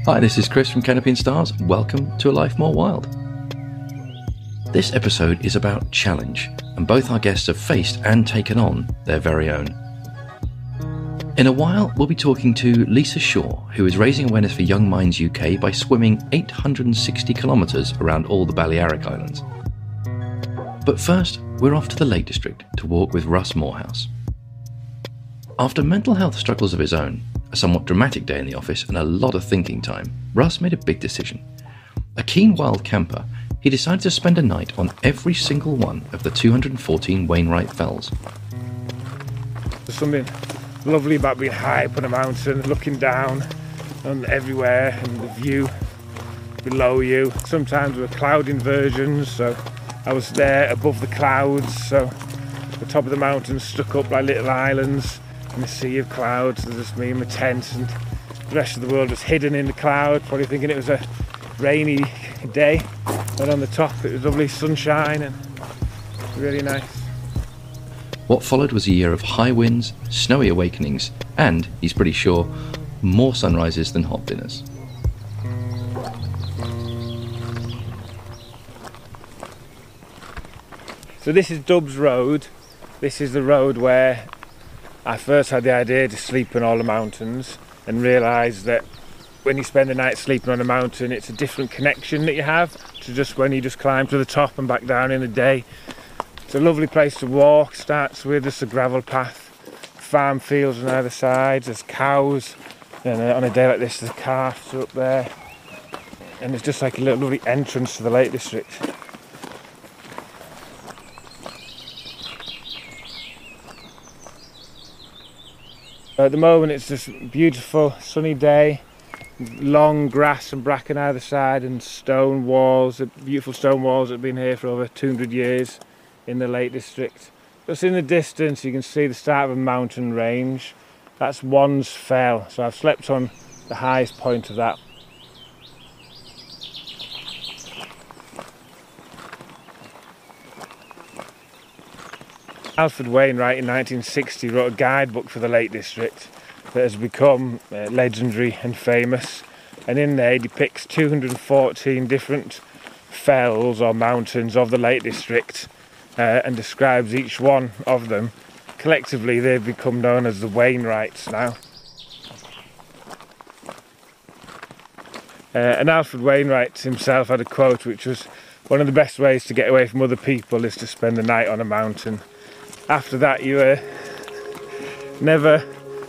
Hi, this is Chris from Canopy Stars. Welcome to A Life More Wild. This episode is about challenge, and both our guests have faced and taken on their very own. In a while, we'll be talking to Lisa Shaw, who is raising awareness for Young Minds UK by swimming 860 kilometres around all the Balearic Islands. But first, we're off to the Lake District to walk with Russ Moorhouse. After mental health struggles of his own, a somewhat dramatic day in the office and a lot of thinking time, Russ made a big decision. A keen wild camper, he decided to spend a night on every single one of the 214 Wainwright Fells. There's something lovely about being high up on a mountain, looking down on everywhere and the view below you. Sometimes with cloud inversions, so I was there above the clouds, so the top of the mountain stuck up like little islands in a sea of clouds. There's just me and my tent, and the rest of the world was hidden in the cloud, probably thinking it was a rainy day. But on the top it was lovely sunshine and really nice. What followed was a year of high winds, snowy awakenings, and, he's pretty sure, more sunrises than hot dinners. So this is Dubbs Road. This is the road where I first had the idea to sleep on all the mountains, and realised that when you spend the night sleeping on a mountain, it's a different connection that you have to just when you just climb to the top and back down in the day. It's a lovely place to walk. Starts with just a gravel path, farm fields on either side, there's cows, and on a day like this the calves are up there, and it's just like a little lovely entrance to the Lake District. At the moment it's just a beautiful sunny day, long grass and bracken either side, and stone walls, beautiful stone walls that have been here for over 200 years in the Lake District. Just in the distance you can see the start of a mountain range. That's Wands Fell, so I've slept on the highest point of that. Alfred Wainwright in 1960 wrote a guidebook for the Lake District that has become legendary and famous, and in there he depicts 214 different fells or mountains of the Lake District, and describes each one of them. Collectively they've become known as the Wainwrights now. And Alfred Wainwright himself had a quote which was, "One of the best ways to get away from other people is to spend the night on a mountain." After that you were never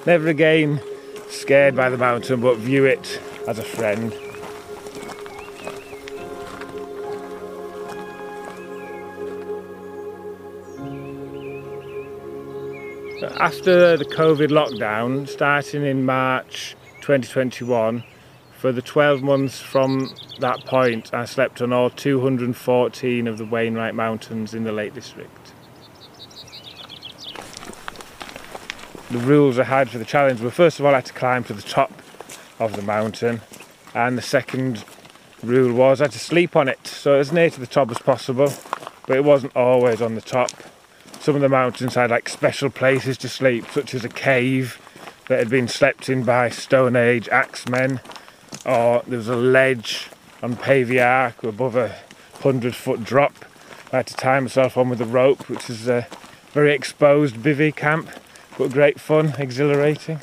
again scared by the mountain, but view it as a friend. After the COVID lockdown, starting in March 2021, for the 12 months from that point, I slept on all 214 of the Wainwright Mountains in the Lake District. The rules I had for the challenge were, first of all, I had to climb to the top of the mountain, and the second rule was I had to sleep on it, so as near to the top as possible, but it wasn't always on the top. Some of the mountains had like special places to sleep, such as a cave that had been slept in by Stone Age axemen, or there was a ledge on Balearic above a 100-foot drop. I had to tie myself on with a rope, which is a very exposed bivvy camp, but great fun, exhilarating.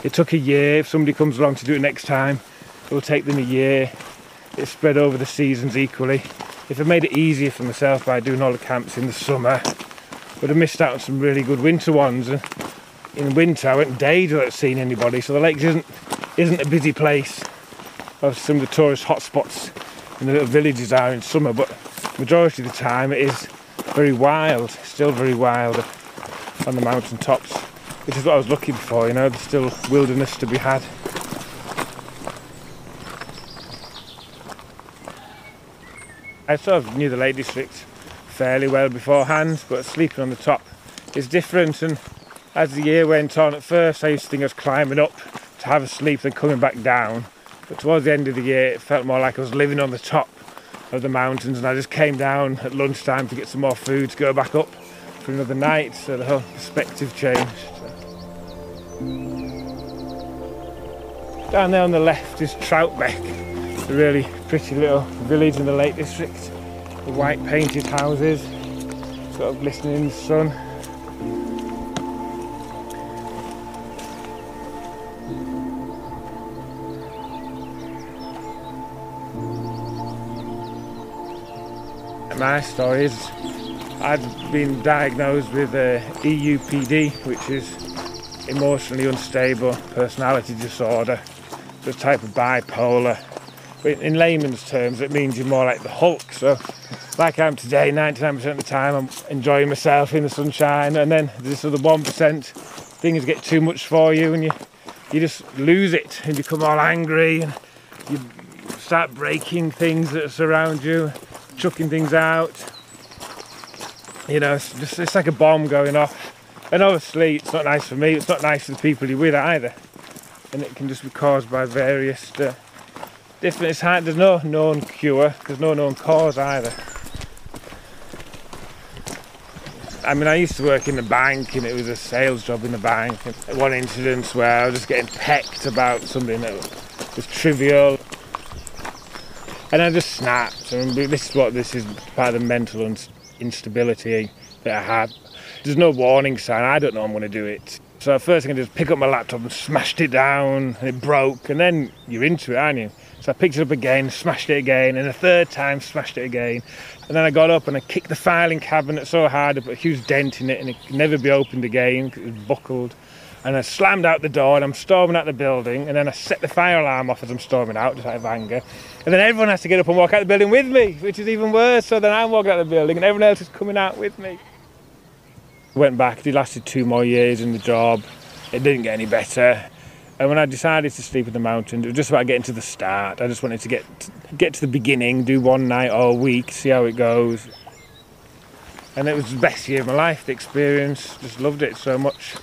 It took a year. If somebody comes along to do it next time, it will take them a year. It's spread over the seasons equally. If I made it easier for myself by doing all the camps in the summer, I would have missed out on some really good winter ones. And in winter I went days without seeing anybody, so the lake isn't a busy place. As some of the tourist hotspots in the little villages are in summer, but majority of the time it is very wild, still very wild on the mountain tops, which is what I was looking for, you know, there's still wilderness to be had. I sort of knew the Lake District fairly well beforehand, but sleeping on the top is different, and as the year went on, at first I used to think I was climbing up to have a sleep and coming back down, but towards the end of the year it felt more like I was living on the top of the mountains, and I just came down at lunchtime to get some more food to go back up for another night, so the whole perspective changed. Down there on the left is Troutbeck, a really pretty little village in the Lake District. The white painted houses, sort of glistening in the sun. My story is I'd been diagnosed with EUPD, which is emotionally unstable personality disorder. It's a type of bipolar. But in layman's terms, it means you're more like the Hulk. So, like I am today, 99% of the time, I'm enjoying myself in the sunshine, and then this other 1%, things get too much for you, and you just lose it and become all angry, and you start breaking things that surround you, chucking things out. You know, it's like a bomb going off. And obviously it's not nice for me, it's not nice for the people you're with either. And it can just be caused by various different, it's hard, there's no known cure, there's no known cause either. I mean, I used to work in the bank, and it was a sales job in the bank. And one incident where I was just getting pecked about something that was trivial. And I just snapped. I mean, this is part of the mental instability that I had. There's no warning sign, I don't know I'm going to do it. So the first thing I did was pick up my laptop and smashed it down, and it broke, and then you're into it, aren't you? So I picked it up again, smashed it again, and a third time smashed it again. And then I got up and I kicked the filing cabinet so hard I put a huge dent in it, and it could never be opened again because it was buckled. And I slammed out the door, and I'm storming out the building, and then I set the fire alarm off as I'm storming out, just out of anger. And then everyone has to get up and walk out the building with me, which is even worse. So then I'm walking out the building, and everyone else is coming out with me. Went back, it lasted 2 more years in the job. It didn't get any better. And when I decided to sleep in the mountains, it was just about getting to the start. I just wanted to get to the beginning, do one night or a week, see how it goes. And it was the best year of my life, the experience, just loved it so much.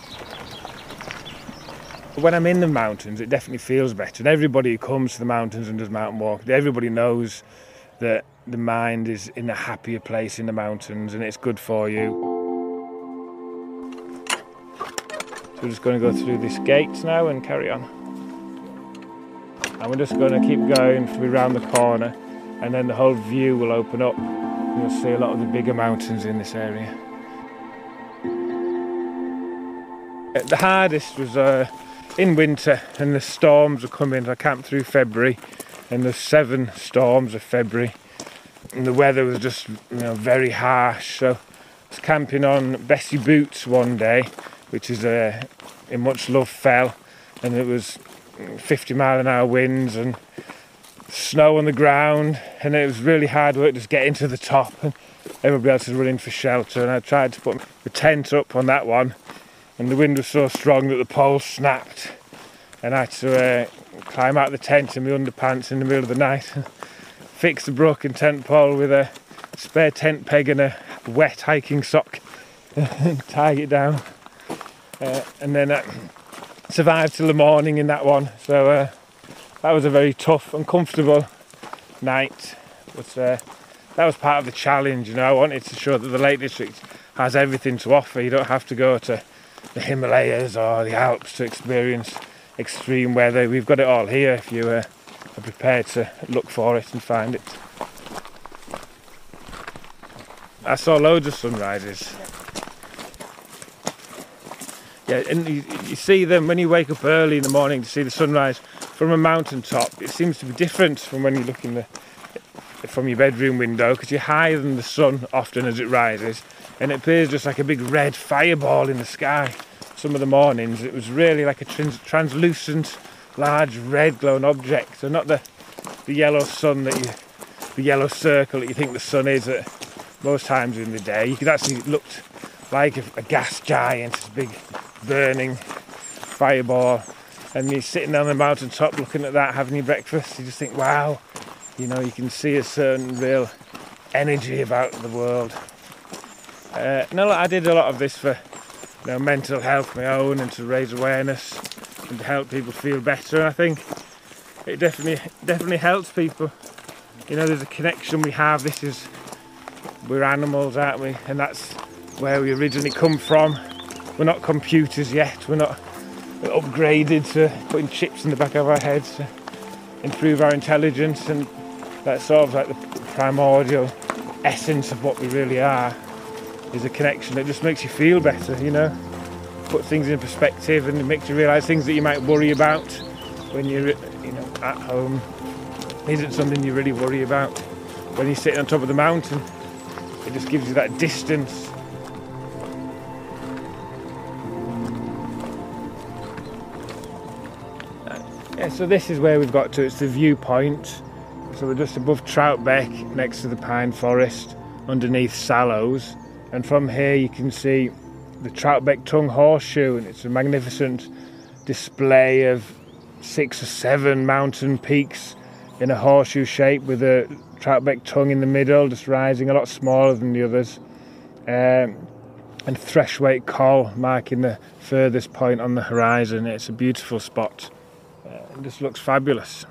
When I'm in the mountains, it definitely feels better. And everybody who comes to the mountains and does mountain walk, everybody knows that the mind is in a happier place in the mountains, and it's good for you. So we're just going to go through this gate now and carry on. And we're just going to keep going till we're around the corner, and then the whole view will open up. You'll see a lot of the bigger mountains in this area. The hardest was in winter, and the storms were coming. I camped through February, and there's 7 storms of February, and the weather was just very harsh. So I was camping on Bessie Boots one day, which is in much loved fell, and it was 50-mile-an-hour winds and snow on the ground, and it was really hard work just getting to the top, and everybody else was running for shelter. And I tried to put the tent up on that one, and the wind was so strong that the pole snapped, and I had to climb out of the tent in my underpants in the middle of the night and fix the broken tent pole with a spare tent peg and a wet hiking sock and tie it down. And then I survived till the morning in that one. So that was a very tough, uncomfortable night. But that was part of the challenge. I wanted to show that the Lake District has everything to offer. You don't have to go to the Himalayas or the Alps to experience extreme weather. We've got it all here if you are prepared to look for it and find it. I saw loads of sunrises. Yeah, and you see them when you wake up early in the morning to see the sunrise from a mountain top. It seems to be different from when you look from your bedroom window, because you're higher than the sun often as it rises, and it appears just like a big red fireball in the sky. Some of the mornings it was really like a translucent, large red glowing object. So not the yellow sun the yellow circle that you think the sun is at most times in the day. You could actually look like a gas giant, this big burning fireball, and you're sitting on the mountain top looking at that, having your breakfast. You just think, wow, you can see a certain real energy about the world. I did a lot of this for mental health, my own, and to raise awareness and to help people feel better. And I think it definitely helps people. There's a connection we have. We're animals, aren't we? And that's where we originally come from. We're not computers yet. We're not upgraded to putting chips in the back of our heads to improve our intelligence, and that's sort of like the primordial essence of what we really are, is a connection that just makes you feel better, you know, put things in perspective, and it makes you realise things that you might worry about when you're, you know, at home isn't something you really worry about when you're sitting on top of the mountain. It just gives you that distance. Yeah, so this is where we've got to. It's the viewpoint. So we're just above Troutbeck, next to the pine forest, underneath Sallows. And from here you can see the Troutbeck Tongue Horseshoe, and it's a magnificent display of 6 or 7 mountain peaks in a horseshoe shape, with a Troutbeck Tongue in the middle, just rising a lot smaller than the others. And Freshwaite Col marking the furthest point on the horizon. It's a beautiful spot. It just looks fabulous.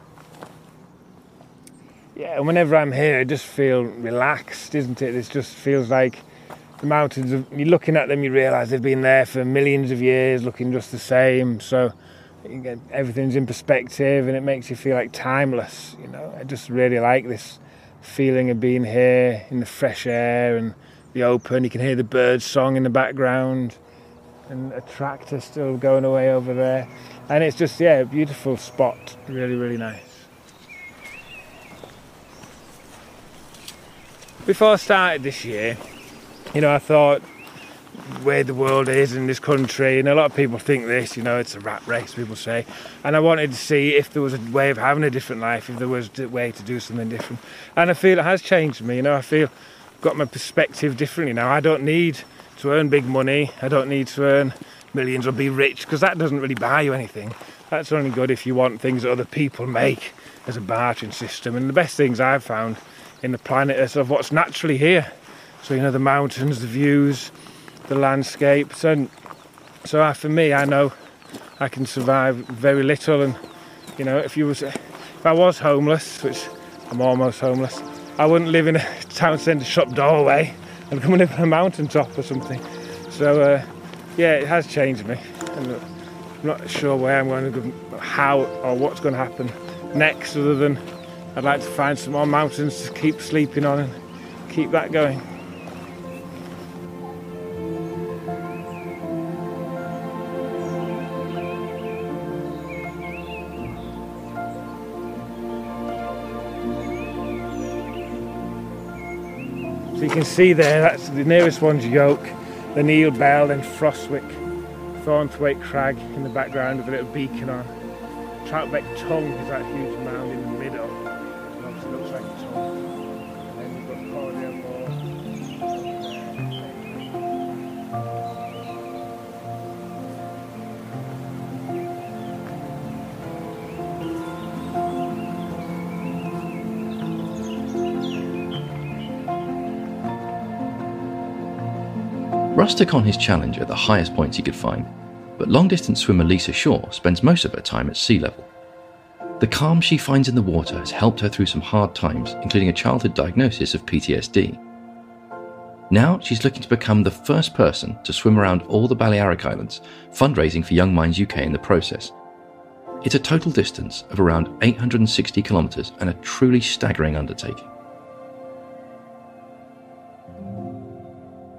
Yeah, and whenever I'm here, I just feel relaxed, isn't it? It just feels like the mountains, you're looking at them, you realise they've been there for millions of years, looking just the same. So everything's in perspective, and it makes you feel like timeless. You know, I just really like this feeling of being here in the fresh air and the open. You can hear the birds' song in the background, and a tractor still going away over there. And it's just, yeah, a beautiful spot. Really, really nice. Before I started this year, you know, I thought where the world is in this country, and a lot of people think this, you know, it's a rat race, people say. And I wanted to see if there was a way of having a different life, if there was a way to do something different. And I feel it has changed me, you know, I feel I've got my perspective differently now. I don't need to earn big money. I don't need to earn millions or be rich, because that doesn't really buy you anything. That's only good if you want things that other people make as a bartering system. And the best things I've found in the planet are sort of what's naturally here. So, you know, the mountains, the views, the landscapes. And so for me, I know I can survive very little. And, you know, if I was homeless, which I'm almost homeless, I wouldn't live in a town centre shop doorway. I'd come and live on a mountaintop or something. So, yeah, it has changed me. And I'm not sure where I'm going to go, how or what's going to happen next, other than I'd like to find some more mountains to keep sleeping on and keep that going. So you can see there, that's the nearest one's Yoke, the Neil Bell, then Frostwick, Thornthwaite Crag in the background with a little beacon on. Troutbeck Tongue is that huge mound in the middle. It obviously looks like a tongue. And then we've got Cordial Moor. Russ took on his challenge at the highest points he could find, but long-distance swimmer Lisa Shaw spends most of her time at sea level. The calm she finds in the water has helped her through some hard times, including a childhood diagnosis of PTSD. Now she's looking to become the first person to swim around all the Balearic Islands, fundraising for Young Minds UK in the process. It's a total distance of around 860 kilometres and a truly staggering undertaking.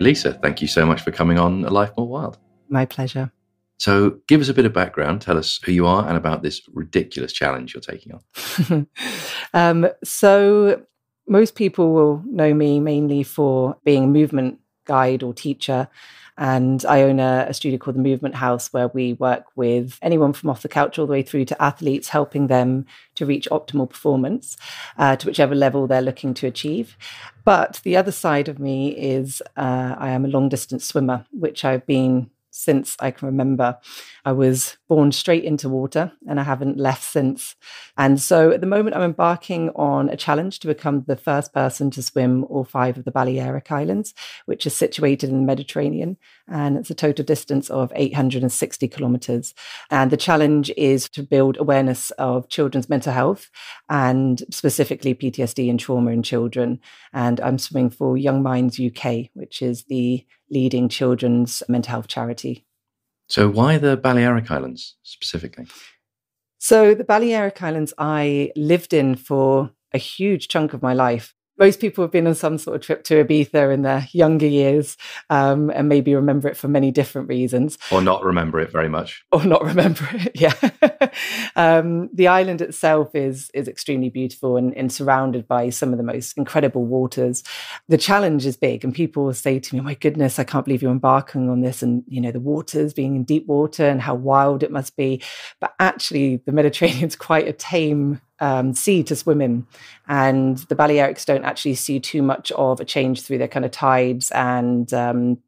Lisa, thank you so much for coming on A Life More Wild. My pleasure. So give us a bit of background, tell us who you are and about this ridiculous challenge you're taking on. So most people will know me mainly for being a movement guide or teacher. And I own a studio called the Movement House, where we work with anyone from off the couch all the way through to athletes, helping them to reach optimal performance to whichever level they're looking to achieve. But the other side of me is I am a long distance swimmer, which I've been since I can remember. I was born straight into water and I haven't left since. And so at the moment, I'm embarking on a challenge to become the first person to swim all 5 of the Balearic Islands, which is situated in the Mediterranean. And it's a total distance of 860 kilometres. And the challenge is to build awareness of children's mental health and specifically PTSD and trauma in children. And I'm swimming for Young Minds UK, which is the leading children's mental health charity. So why the Balearic Islands specifically? So the Balearic Islands I lived in for a huge chunk of my life. Most people have been on some sort of trip to Ibiza in their younger years, and maybe remember it for many different reasons. Or not remember it very much. Or not remember it, yeah. The island itself is extremely beautiful and surrounded by some of the most incredible waters. The challenge is big, and people will say to me, oh my goodness, I can't believe you're embarking on this, and the waters, being in deep water and how wild it must be. But actually, the Mediterranean's quite a tame sea to swim in, and the Balearics don't actually see too much of a change through their kind of tides, and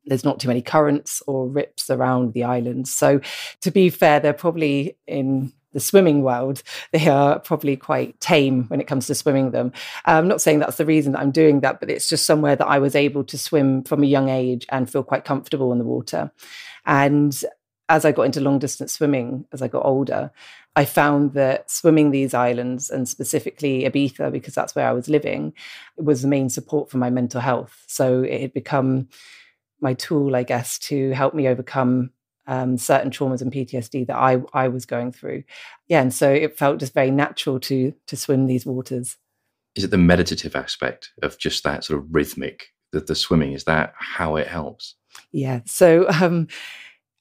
there's not too many currents or rips around the islands. So to be fair, they're probably, in the swimming world, they are probably quite tame when it comes to swimming them. I'm not saying that's the reason that I'm doing that, but it's just somewhere that I was able to swim from a young age and feel quite comfortable in the water. And as I got into long distance swimming, as I got older, I found that swimming these islands, and specifically Ibiza, because that's where I was living, was the main support for my mental health. So it had become my tool, I guess, to help me overcome certain traumas and PTSD that I was going through. Yeah, and so it felt just very natural to swim these waters. Is it the meditative aspect of just that sort of rhythmic, that the swimming, is that how it helps? Yeah, so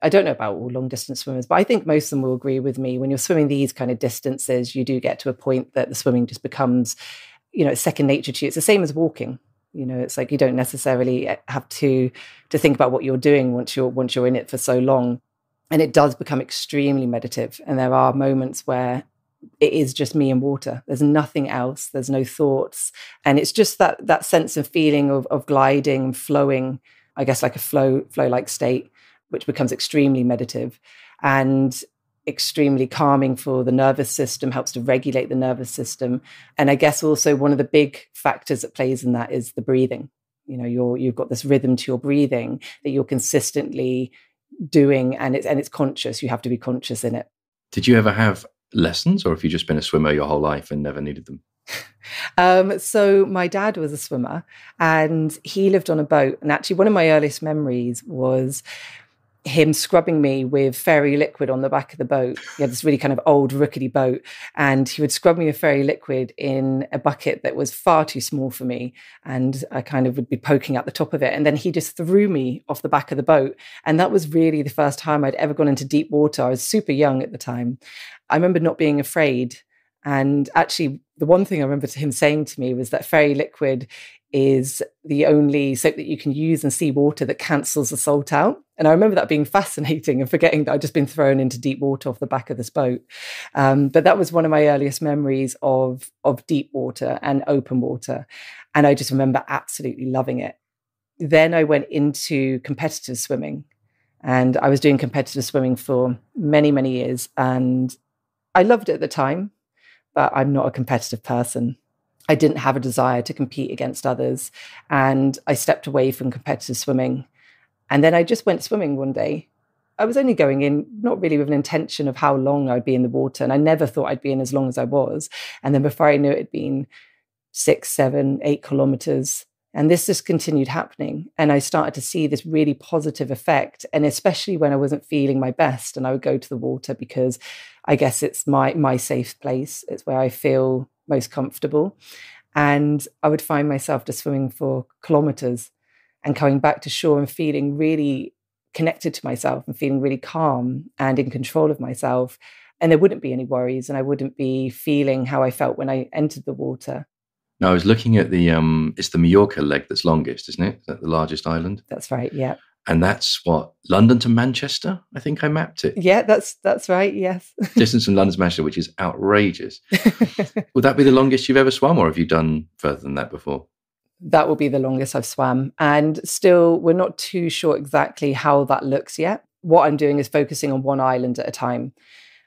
I don't know about all long distance swimmers, but I think most of them will agree with me. When you're swimming these kind of distances, you do get to a point that the swimming just becomes, it's second nature to you. It's the same as walking. It's like you don't necessarily have to think about what you're doing once you're in it for so long. And it does become extremely meditative. And there are moments where it is just me and water. There's nothing else. There's no thoughts. And it's just that sense and feeling of gliding and flowing, I guess, like a flow-like state, which becomes extremely meditative and extremely calming for the nervous system, helps to regulate the nervous system. And I guess also one of the big factors that plays in that is the breathing. You've got this rhythm to your breathing that you're consistently doing, and it's conscious. You have to be conscious in it. Did you ever have lessons, or have you just been a swimmer your whole life and never needed them? So my dad was a swimmer, and he lived on a boat. And actually, one of my earliest memories was him scrubbing me with fairy liquid on the back of the boat. He had this really kind of old rickety boat, and he would scrub me with fairy liquid in a bucket that was far too small for me, and I kind of would be poking out the top of it, and then he just threw me off the back of the boat. And that was really the first time I'd ever gone into deep water. I was super young at the time. I remember not being afraid, and actually the one thing I remember him saying to me was that fairy liquid is the only soap that you can use in seawater that cancels the salt out. And I remember that being fascinating and forgetting that I'd just been thrown into deep water off the back of this boat. But that was one of my earliest memories of deep water and open water. And I just remember absolutely loving it. Then I went into competitive swimming, and I was doing competitive swimming for many, many years. And I loved it at the time, but I'm not a competitive person. I didn't have a desire to compete against others, and I stepped away from competitive swimming. And then I just went swimming one day. I was only going in, not really with an intention of how long I'd be in the water, and I never thought I'd be in as long as I was. And then before I knew it, it'd been 6, 7, 8 kilometers. And this just continued happening. And I started to see this really positive effect. And especially when I wasn't feeling my best, and I would go to the water because I guess it's my safe place. It's where I feel most comfortable. And I would find myself just swimming for kilometers and coming back to shore and feeling really connected to myself and feeling really calm and in control of myself. And there wouldn't be any worries, and I wouldn't be feeling how I felt when I entered the water. Now, I was looking at it's the Mallorca leg that's longest, isn't it? Is that the largest island? That's right, yeah. And that's what, London to Manchester? I think I mapped it. Yeah, that's right, yes. Distance from London to Manchester, which is outrageous. Would that be the longest you've ever swum, or have you done further than that before? That will be the longest I've swam. And still, we're not too sure exactly how that looks yet. What I'm doing is focusing on one island at a time.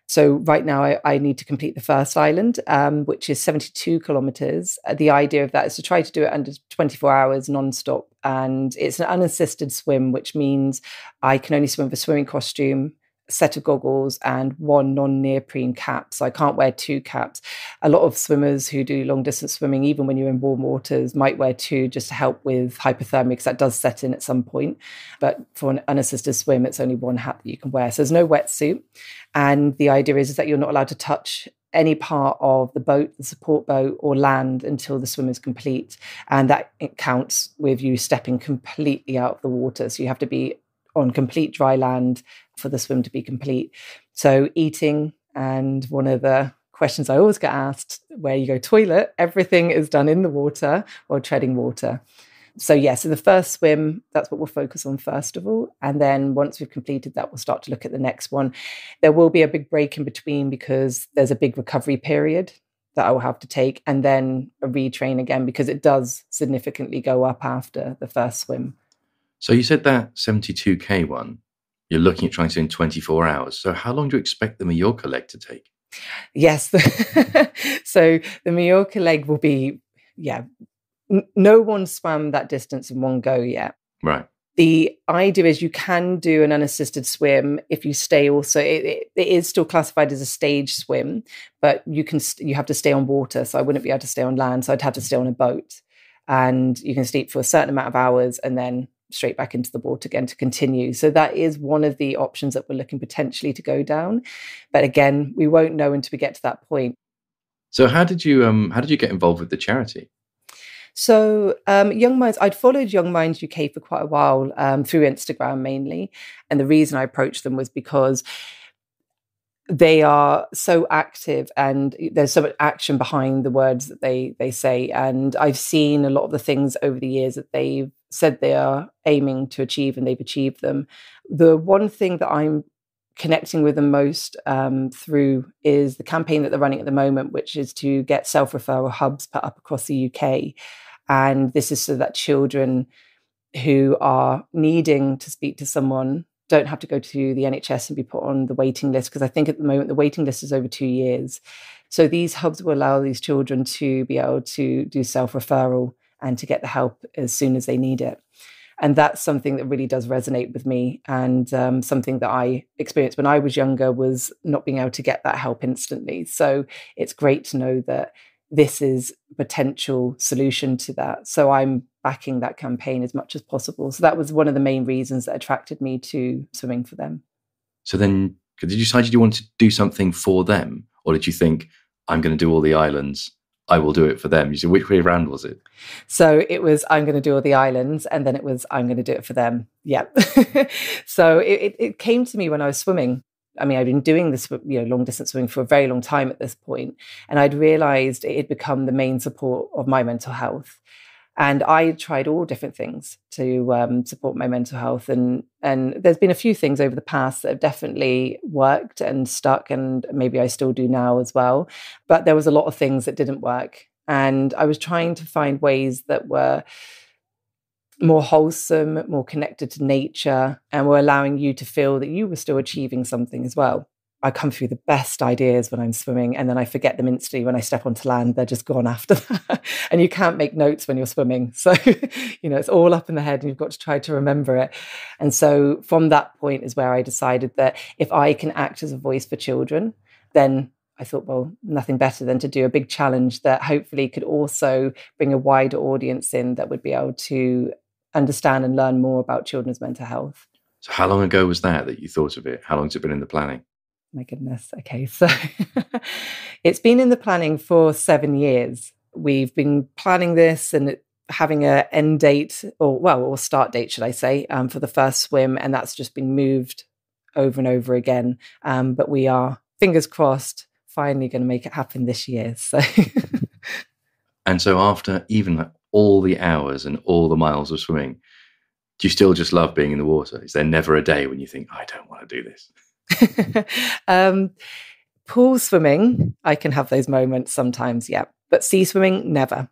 So right now I need to complete the first island, which is 72 kilometers. The idea of that is to try to do it under 24 hours nonstop. And it's an unassisted swim, which means I can only swim with a swimming costume, set of goggles and one non-neoprene cap. So I can't wear two caps. A lot of swimmers who do long distance swimming, even when you're in warm waters, might wear two just to help with hypothermia, because that does set in at some point. But for an unassisted swim, it's only one hat that you can wear. So there's no wetsuit. And the idea is that you're not allowed to touch any part of the boat, the support boat, or land until the swim is complete. And that it counts with you stepping completely out of the water. So you have to be on complete dry land for the swim to be complete. So eating, and one of the questions I always get asked, where you go toilet, everything is done in the water or treading water. So so the first swim, that's what we'll focus on first of all. And then once we've completed that, we'll start to look at the next one. There will be a big break in between because there's a big recovery period that I will have to take, and then a retrain again, because it does significantly go up after the first swim. So you said that 72K one, you're looking at trying to do in 24 hours. So how long do you expect the Mallorca leg to take? Yes. So the Mallorca leg will be, no one swam that distance in one go yet. Right. The idea is you can do an unassisted swim if you stay also, it is still classified as a stage swim, but you have to stay on water. So I wouldn't be able to stay on land. So I'd have to stay on a boat, and you can sleep for a certain amount of hours and then straight back into the water again to continue. So that is one of the options that we're looking potentially to go down. But again, we won't know until we get to that point. So how did you get involved with the charity? So Young Minds, I'd followed Young Minds UK for quite a while through Instagram mainly. And the reason I approached them was because they are so active and there's so much action behind the words that they say. And I've seen a lot of the things over the years that they've said they are aiming to achieve, and they've achieved them. The one thing that I'm connecting with them most through is the campaign that they're running at the moment, which is to get self-referral hubs put up across the UK. And this is so that children who are needing to speak to someone don't have to go to the NHS and be put on the waiting list, because I think at the moment the waiting list is over 2 years. So these hubs will allow these children to be able to do self-referral and to get the help as soon as they need it. And that's something that really does resonate with me, and something that I experienced when I was younger was not being able to get that help instantly. So it's great to know that this is a potential solution to that. So I'm backing that campaign as much as possible. So that was one of the main reasons that attracted me to swimming for them. So then, did you decide you wanted to do something for them? Or did you think, I'm going to do all the islands, I will do it for them? You said, which way around was it? So it was, I'm going to do all the islands, and then it was, I'm going to do it for them. Yeah. So it came to me when I was swimming. I mean, I'd been doing this, long distance swimming for a very long time at this point, and I'd realized it had become the main support of my mental health. And I tried all different things to support my mental health. And there's been a few things over the past that have definitely worked and stuck, and maybe I still do now as well. But there was a lot of things that didn't work. And I was trying to find ways that were more wholesome, more connected to nature, and were allowing you to feel that you were still achieving something as well. I come through the best ideas when I'm swimming, and then I forget them instantly when I step onto land. They're just gone after that. And you can't make notes when you're swimming. So, it's all up in the head, and you've got to try to remember it. And so from that point is where I decided that if I can act as a voice for children, then I thought, well, nothing better than to do a big challenge that hopefully could also bring a wider audience in that would be able to understand and learn more about children's mental health. So how long ago was that you thought of it? How long has it been in the planning? My goodness. Okay. So it's been in the planning for 7 years. We've been planning this and having an end date or start date, should I say, for the first swim. And that's just been moved over and over again. But we are, fingers crossed, finally going to make it happen this year. So, and so after even all the hours and all the miles of swimming, do you still just love being in the water? Is there never a day when you think, I don't want to do this? Pool swimming, I can have those moments sometimes, yeah. But sea swimming, never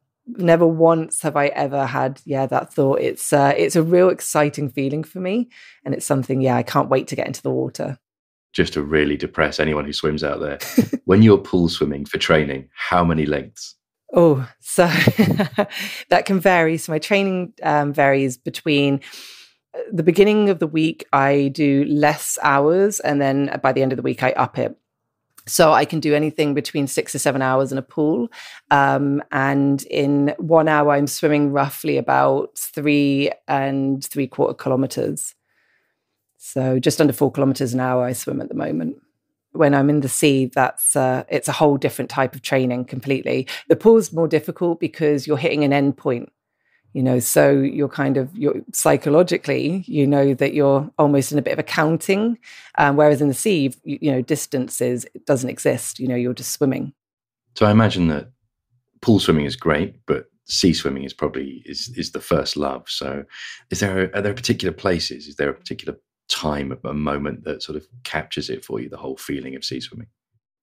once have I ever had, that thought. It's a real exciting feeling for me. And it's something, I can't wait to get into the water. Just to really depress anyone who swims out there. When you're pool swimming for training, how many lengths? Oh, so that can vary. So my training varies between the beginning of the week, I do less hours, and then by the end of the week, I up it. So I can do anything between 6 to 7 hours in a pool. And in 1 hour, I'm swimming roughly about 3.75 kilometers. So just under 4 kilometers an hour I swim at the moment. When I'm in the sea, it's a whole different type of training completely. The pool's more difficult because you're hitting an end point. So you're psychologically, that you're almost in a bit of a counting, whereas in the sea, distances, it doesn't exist, you're just swimming. So I imagine that pool swimming is great, but sea swimming is probably is the first love. So are there particular places, is there a particular time, a moment that sort of captures it for you, the whole feeling of sea swimming?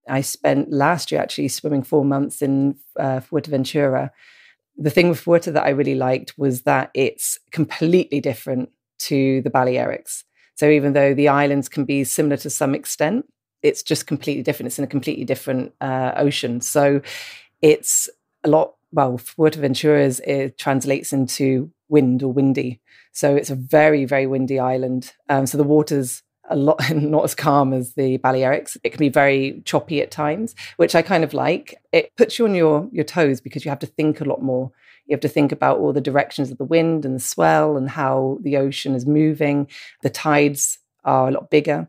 I spent last year actually swimming 4 months in Fuerteventura. The thing with Fuerte that I really liked was that it's completely different to the Balearics. So even though the islands can be similar to some extent, it's just completely different. It's in a completely different ocean. So it's a lot, Fuerteventura it translates into wind or windy. So it's a very, very windy island. So the water's a lot not as calm as the Balearics. It can be very choppy at times, which I kind of like. It puts you on your toes because you have to think a lot more. You have to think about all the directions of the wind and the swell and how the ocean is moving. The tides are a lot bigger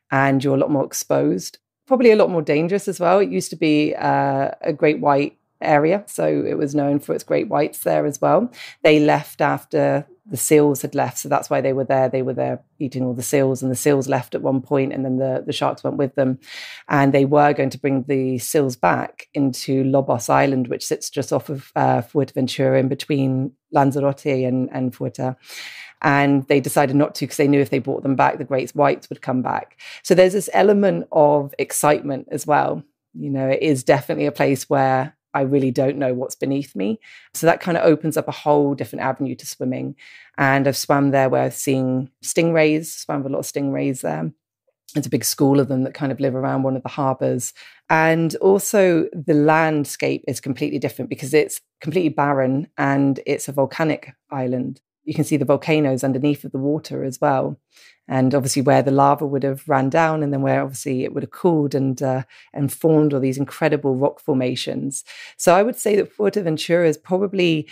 and you're a lot more exposed. Probably a lot more dangerous as well. It used to be a great white area, so it was known for its great whites there as well. They left after the seals had left, so that's why they were there. They were there eating all the seals, and the seals left at one point, and then the sharks went with them. And they were going to bring the seals back into Lomas Island, which sits just off of Fuerteventura in between Lanzarote and Fuerte. And they decided not to because they knew if they brought them back, the great whites would come back. So there's this element of excitement as well. It is definitely a place where I really don't know what's beneath me. So that kind of opens up a whole different avenue to swimming. And I've swam there where I've seen stingrays, swam with a lot of stingrays there. There's a big school of them that kind of live around one of the harbours. And also the landscape is completely different because it's completely barren and it's a volcanic island. You can see the volcanoes underneath of the water as well. And obviously where the lava would have ran down and then where obviously it would have cooled and formed all these incredible rock formations. So I would say that Fuerteventura is probably,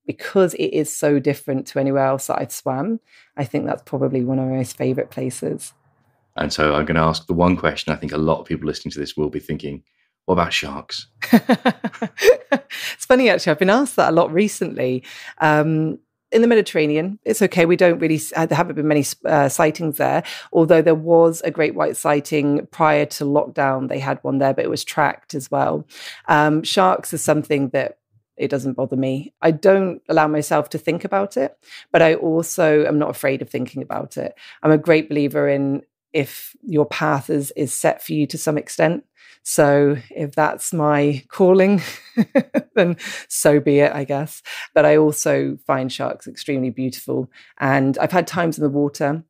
because it is so different to anywhere else that I've swam, I think that's probably one of my most favourite places. And so I'm going to ask the one question I think a lot of people listening to this will be thinking, what about sharks? It's funny, actually. I've been asked that a lot recently. In the Mediterranean, it's okay. There haven't been many sightings there, although there was a great white sighting prior to lockdown. They had one there, but it was tracked as well. Sharks is something that it doesn't bother me. I don't allow myself to think about it, but I also am not afraid of thinking about it. I'm a great believer in if your path is set for you to some extent. So if that's my calling, then so be it, I guess. But I also find sharks extremely beautiful. And I've had times in the water,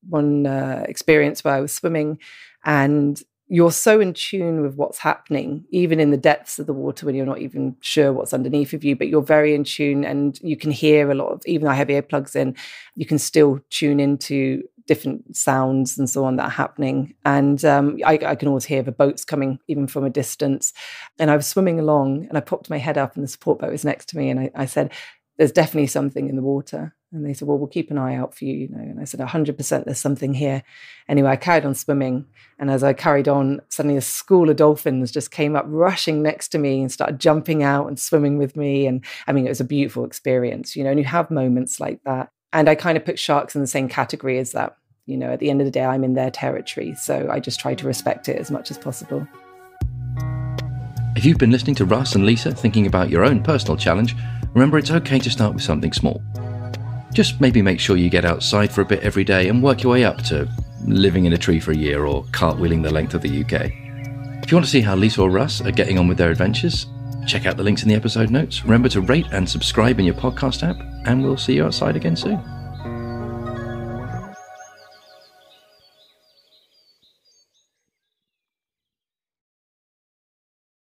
one experience where I was swimming and you're so in tune with what's happening, even in the depths of the water when you're not even sure what's underneath of you, but you're very in tune and you can hear a lot of, even though I have earplugs in, you can still tune into different sounds and so on that are happening. And I can always hear the boats coming even from a distance. And I was swimming along and I popped my head up and the support boat was next to me. And I said, there's definitely something in the water. And they said, well, we'll keep an eye out for you, And I said, 100% there's something here. Anyway, I carried on swimming. And as I carried on, suddenly a school of dolphins just came up rushing next to me and started jumping out and swimming with me. And I mean, it was a beautiful experience, and you have moments like that. And I kind of put sharks in the same category as that. At the end of the day, I'm in their territory. So I just try to respect it as much as possible. If you've been listening to Russ and Lisa thinking about your own personal challenge, remember it's okay to start with something small. Just maybe make sure you get outside for a bit every day and work your way up to living in a tree for a year or cartwheeling the length of the UK. If you want to see how Lisa or Russ are getting on with their adventures, check out the links in the episode notes. Remember to rate and subscribe in your podcast app, and we'll see you outside again soon.